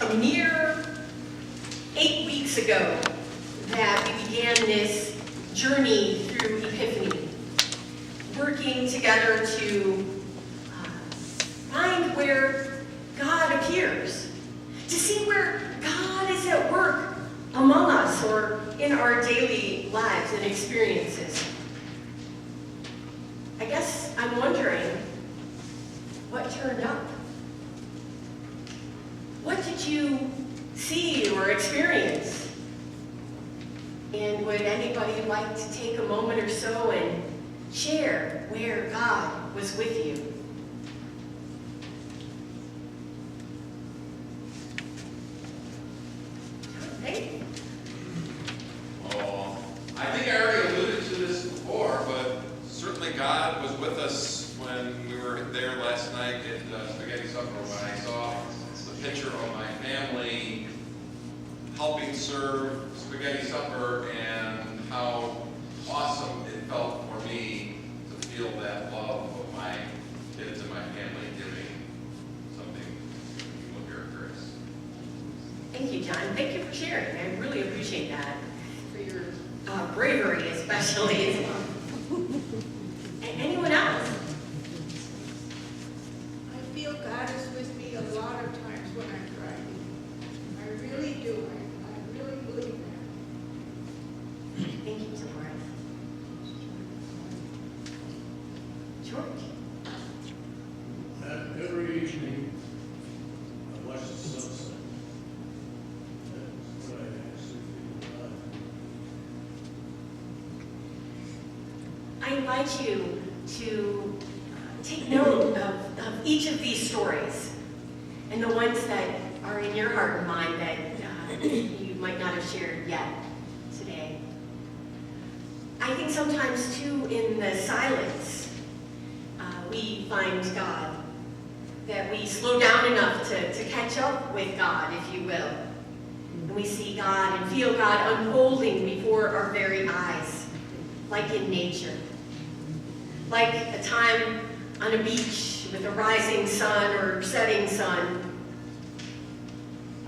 a mere 8 weeks ago that we began this journey through Epiphany, working together to find where God appears, to see where God is at work among us or in our daily lives and experiences. I guess I'm wondering, what turned up? What did you see or experience? And would anybody like to take a moment or so and share where God was with you? Hey. Oh, I think I already alluded to this before, but certainly God was with us when we were there last night at Spaghetti Supper, when I saw the picture of my family helping serve Spaghetti Supper and how awesome it felt for me to feel that love of my kids and my family giving something to people here at Grace. Thank you, John. Thank you for sharing. I really appreciate that. For your bravery, especially. Anyone else? I feel God is with me a lot of times when I'm driving. I really do. I really believe that. Thank you, Deborah. George? Every evening, I watch the sunset. That's what I actually feel alive. I invite you to take note of each of these stories and the ones that are in your heart and mind that you might not have shared yet today. I think sometimes, too, in the silence, we find God, that we slow down enough to catch up with God, if you will. And we see God and feel God unfolding before our very eyes, like in nature. Like a time on a beach with a rising sun or setting sun.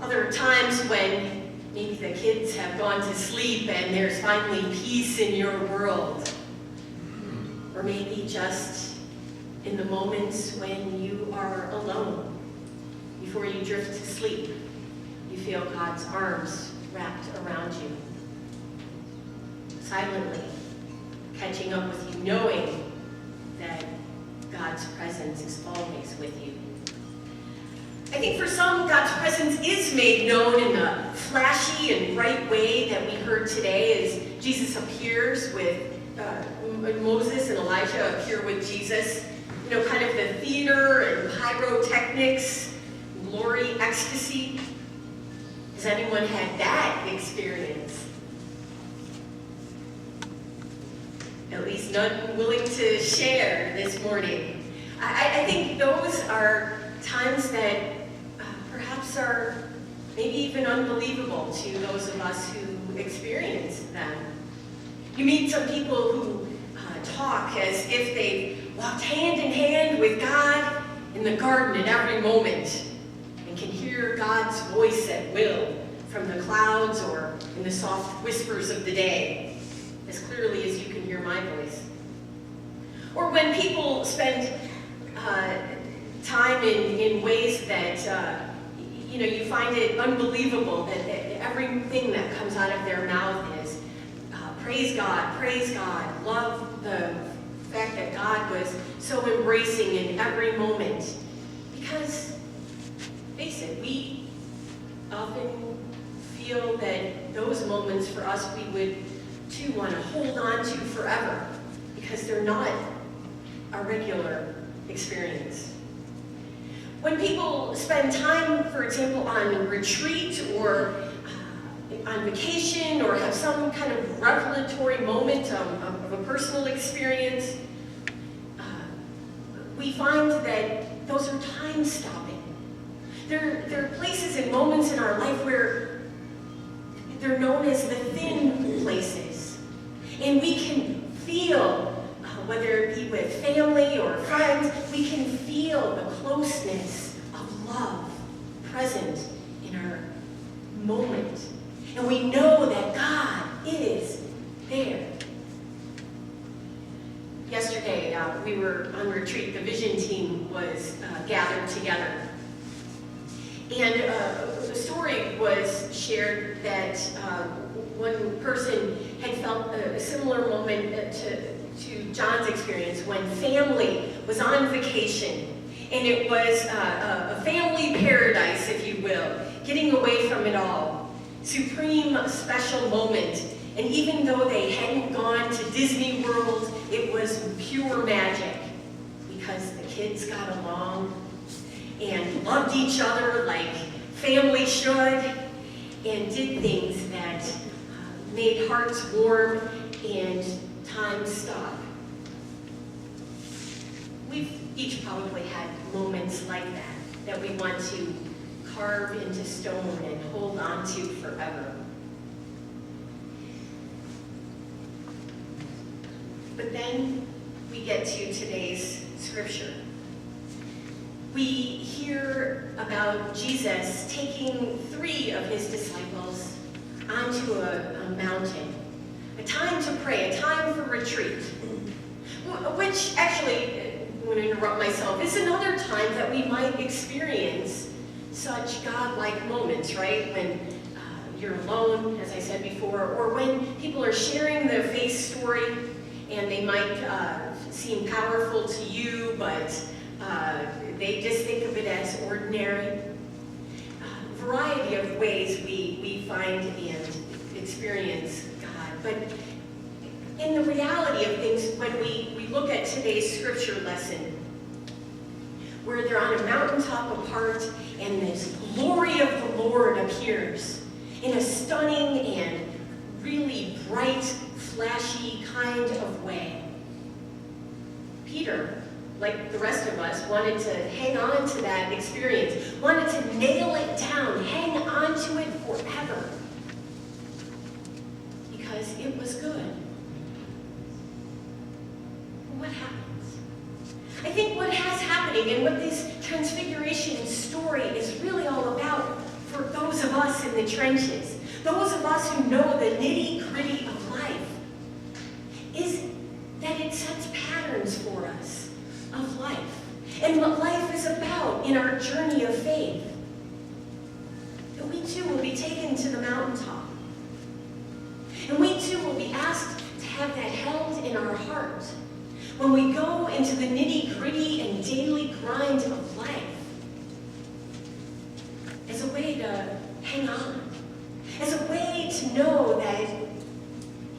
Other times when maybe the kids have gone to sleep and there's finally peace in your world. Or maybe just in the moments when you are alone, before you drift to sleep, you feel God's arms wrapped around you. Silently catching up with you, knowing that God's presence is always with you. I think for some, God's presence is made known in the flashy and bright way that we heard today as Jesus appears with Moses and Elijah appear with Jesus. You know, kind of the theater and pyrotechnics, glory, ecstasy. Has anyone had that experience? At least none willing to share this morning. I think those are times that perhaps are maybe even unbelievable to those of us who experience them. You meet some people who talk as if they walked hand in hand with God in the garden at every moment and can hear God's voice at will from the clouds or in the soft whispers of the day, as clearly as you can hear my voice. Or when people spend time in ways that you find it unbelievable that everything that comes out of their mouth is praise God, love the fact that God was so embracing in every moment. Because, face it, we often feel that those moments for us we would too want to hold on to forever because they're not a regular experience. When people spend time, for example, on retreat or on vacation or have some kind of revelatory moment of a personal experience, we find that those are time-stopping. There are places and moments in our life where they're known as the thin places. And we can feel, whether it be with family or friends, we can feel the closeness of love present in our moment. And we know that God is there. Yesterday, we were on retreat. The vision team was gathered together. And a story was shared that one person had felt a similar moment to John's experience when family was on vacation. And it was a family paradise, if you will, getting away from it all. Supreme special moment. And even though they hadn't gone to Disney World, it was pure magic because the kids got along and loved each other like family should and did things that made hearts warm and time stop. We've each probably had moments like that we want to carve into stone and hold on to forever. But then we get to today's scripture. We hear about Jesus taking 3 of his disciples onto a mountain, a time to pray, a time for retreat, which actually, I'm going to interrupt myself, is another time that we might experience such God-like moments, right? When you're alone, as I said before, or when people are sharing their faith story and they might seem powerful to you, but they just think of it as ordinary. Variety of ways we find and experience God. But in the reality of things, when we look at today's scripture lesson, where they're on a mountaintop apart and this glory of the Lord appears in a stunning and really bright, flashy kind of way. Peter, like the rest of us, wanted to hang on to that experience, wanted to nail it down, hang on to it forever, because it was good. But what happens? I think what has happening and what this Transfiguration story is really all about for those of us in the trenches, those of us who know the nitty-gritty of life, is that it sets patterns for us of life and what life is about in our journey of faith. And we too will be taken to the mountaintop. And we too will be asked to have that held in our heart when we go into the nitty-gritty and daily grind of life as a way to hang on, as a way to know that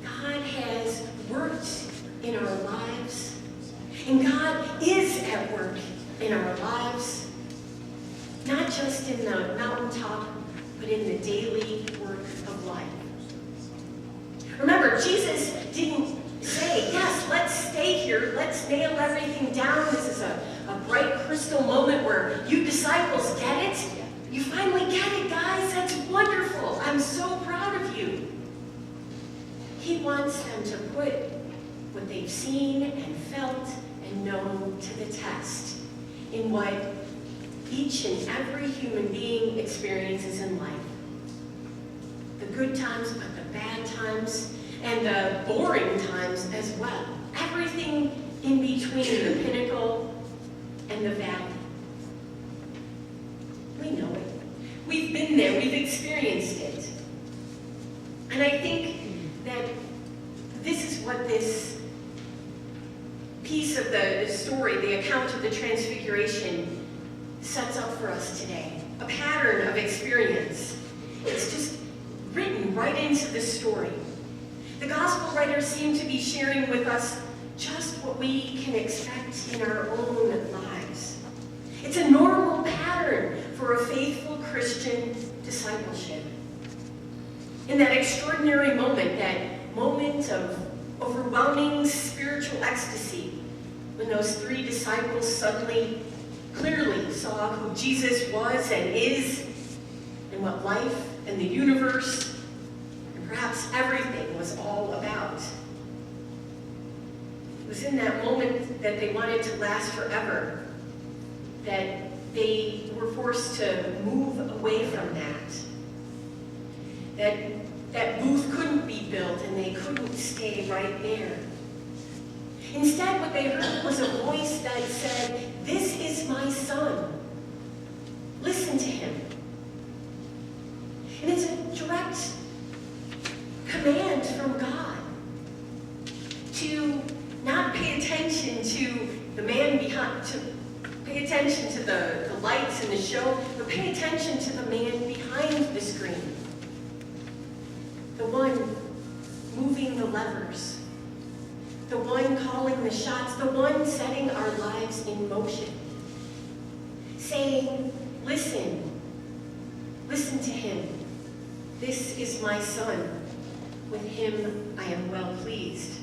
God has worked in our lives, and God is at work in our lives, not just in the mountaintop, but in the daily work of life. Remember, Jesus didn't say, yes, let's stay here, let's nail everything down. This is a bright crystal moment where you disciples get it. You finally get it, guys. That's wonderful. I'm so proud of you. He wants them to put what they've seen and felt and known to the test in what each and every human being experiences in life. The good times, but the bad times, and the boring times as well. Everything in between the pinnacle and the valley. We know it. We've been there. We've experienced it. And I think that this is what this piece of the story, the account of the Transfiguration, sets up for us today. A pattern of experience. It's just written right into the story. The gospel writers seem to be sharing with us just what we can expect in our own lives. It's a normal pattern for a faithful Christian discipleship. In that extraordinary moment, that moment of overwhelming spiritual ecstasy, when those 3 disciples suddenly, clearly saw who Jesus was and is, and what life and the universe, and perhaps everything was all about. It was in that moment that they wanted to last forever, that they were forced to move away from that. That booth couldn't be built and they couldn't stay right there. Instead, what they heard was a voice that said, "This is my son. Listen to him." And it's a direct command from God to not pay attention to the man behind, to pay attention to the lights and the show, but pay attention to the man behind the screen. The one moving the levers. The one calling the shots. The one setting our lives in motion. Saying, listen. Listen to him. This is my son. With him I am well pleased.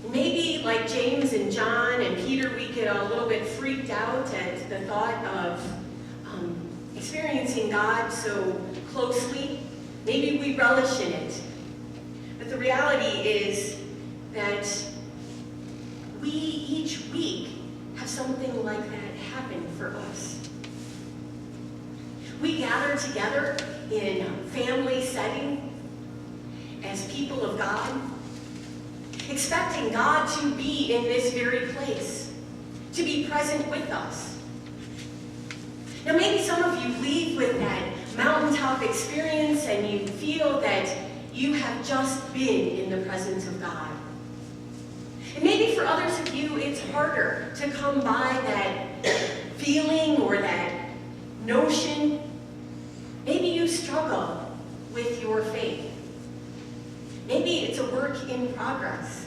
Maybe like James and John and Peter, we get a little bit freaked out at the thought of experiencing God so closely. Maybe we relish in it. But the reality is that we each week have something like that happen for us. We gather together in family setting as people of God, expecting God to be in this very place, to be present with us. Now maybe some of you leave with that mountaintop experience and you feel that you have just been in the presence of God. And maybe for others of you, it's harder to come by that feeling or that notion. Maybe you struggle with your faith. Maybe it's a work in progress.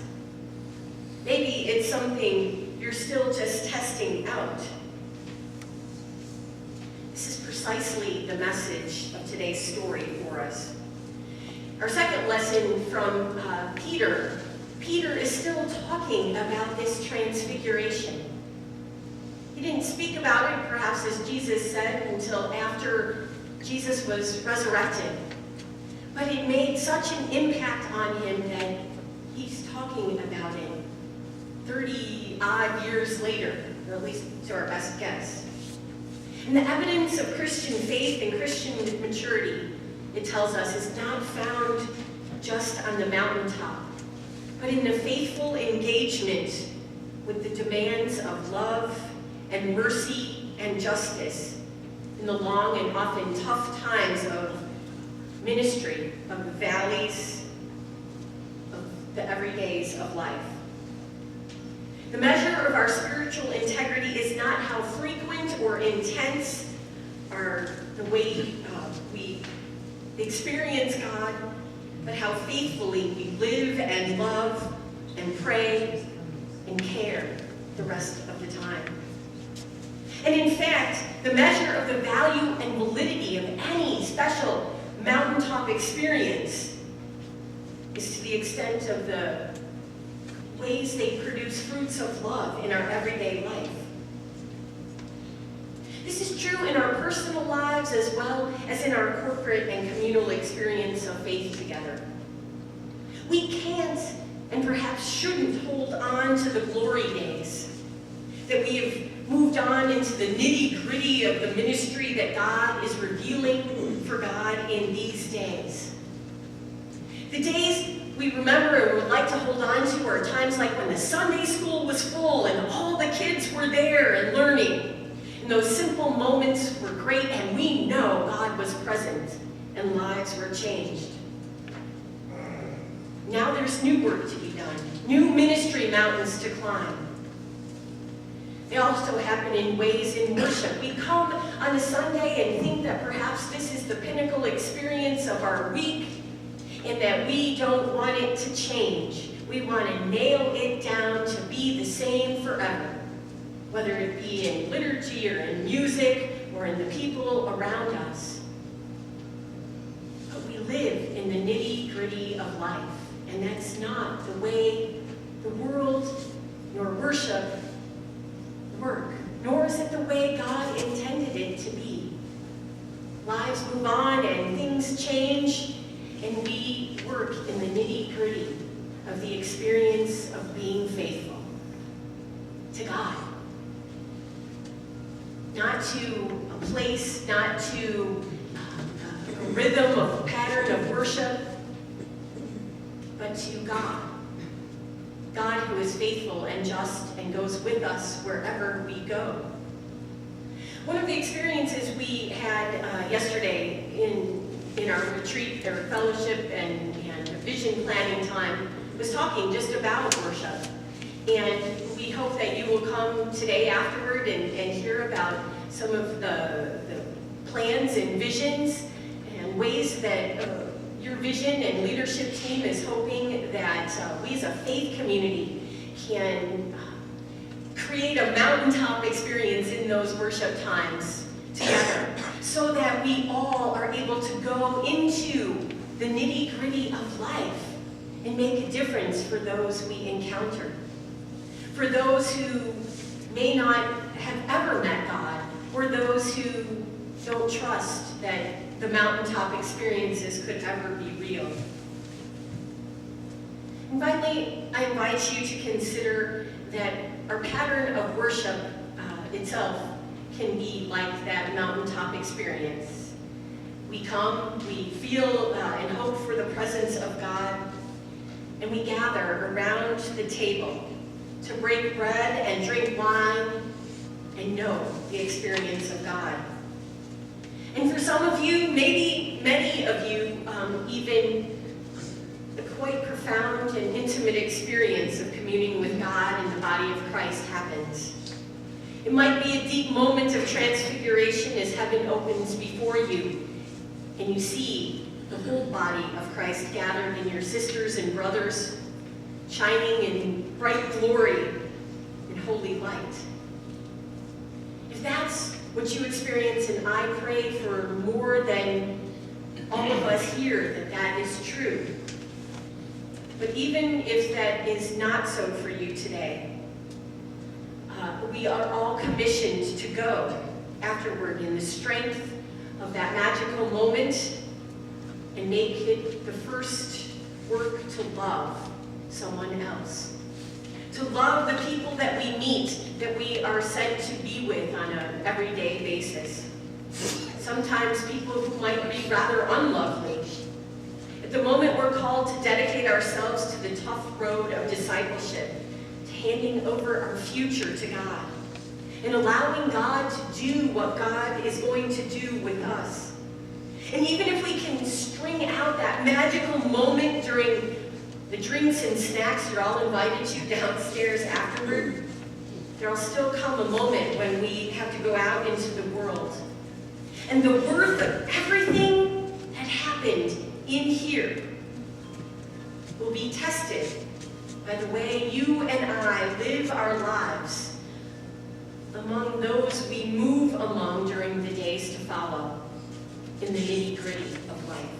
Maybe it's something you're still just testing out. This is precisely the message of today's story for us. Our second lesson from Peter. Peter is still talking about this transfiguration. He didn't speak about it, perhaps as Jesus said, until after Jesus was resurrected. But it made such an impact on him that he's talking about it 30-odd years later, or at least to our best guess. And the evidence of Christian faith and Christian maturity, it tells us, is not found just on the mountaintop, but in the faithful engagement with the demands of love and mercy and justice in the long and often tough times of ministry, of the valleys, of the everydays of life. The measure of our spiritual integrity is not how frequent or intense are the way we experience God, but how faithfully we live and love and pray and care the rest of the time. And in fact, the measure of the value and validity of any special mountaintop experience is to the extent of the ways they produce fruits of love in our everyday life. This is true in our personal lives as well as in our corporate and communal experience of faith together. We can't and perhaps shouldn't hold on to the glory days, that we have moved on into the nitty-gritty of the ministry that God is revealing for God in these days. The days we remember and would like to hold on to are times like when the Sunday school was full and all the kids were there and learning. And those simple moments were great, and we know God was present and lives were changed. Now there's new work to be done, new ministry mountains to climb. They also happen in ways in worship. We come on a Sunday and think that perhaps this is the pinnacle experience of our week and that we don't want it to change. We want to nail it down to be the same forever, whether it be in liturgy or in music or in the people around us. But we live in the nitty-gritty of life, and that's not the way the world nor worship work, nor is it the way God intended it to be. Lives move on and things change, and we work in the nitty-gritty of the experience of being faithful to God. not to a place, not to a rhythm, a pattern of worship, but to God. God who is faithful and just and goes with us wherever we go. One of the experiences we had yesterday in our retreat, our fellowship and vision planning time was talking just about worship. And we hope that you will come today afterward and hear about some of the plans and visions and ways that your vision and leadership team is hoping that we as a faith community can create a mountaintop experience in those worship times together so that we all are able to go into the nitty-gritty of life and make a difference for those we encounter. For those who may not have ever met God, or those who don't trust that the mountaintop experiences could ever be real. And finally, I invite you to consider that our pattern of worship itself can be like that mountaintop experience. We come, we feel and hope for the presence of God, and we gather around the table to break bread and drink wine and know the experience of God. And for some of you, maybe many of you, even a quite profound and intimate experience of communing with God and the body of Christ happens. It might be a deep moment of transfiguration as heaven opens before you and you see the whole body of Christ gathered in your sisters and brothers, shining in bright glory and holy light. If that's what you experience, and I pray for more than all of us here that is true. But even if that is not so for you today, we are all commissioned to go afterward in the strength of that magical moment and make it the first work to love someone else. To love the people that we meet, that we are sent to be with on an everyday basis. Sometimes people who might be rather unlovely. At the moment we're called to dedicate ourselves to the tough road of discipleship, to handing over our future to God, and allowing God to do what God is going to do with us. And even if we can string out that magical moment during the drinks and snacks you're all invited to downstairs afterward, there'll still come a moment when we have to go out into the world. And the worth of everything that happened in here will be tested by the way you and I live our lives among those we move among during the days to follow in the nitty-gritty of life.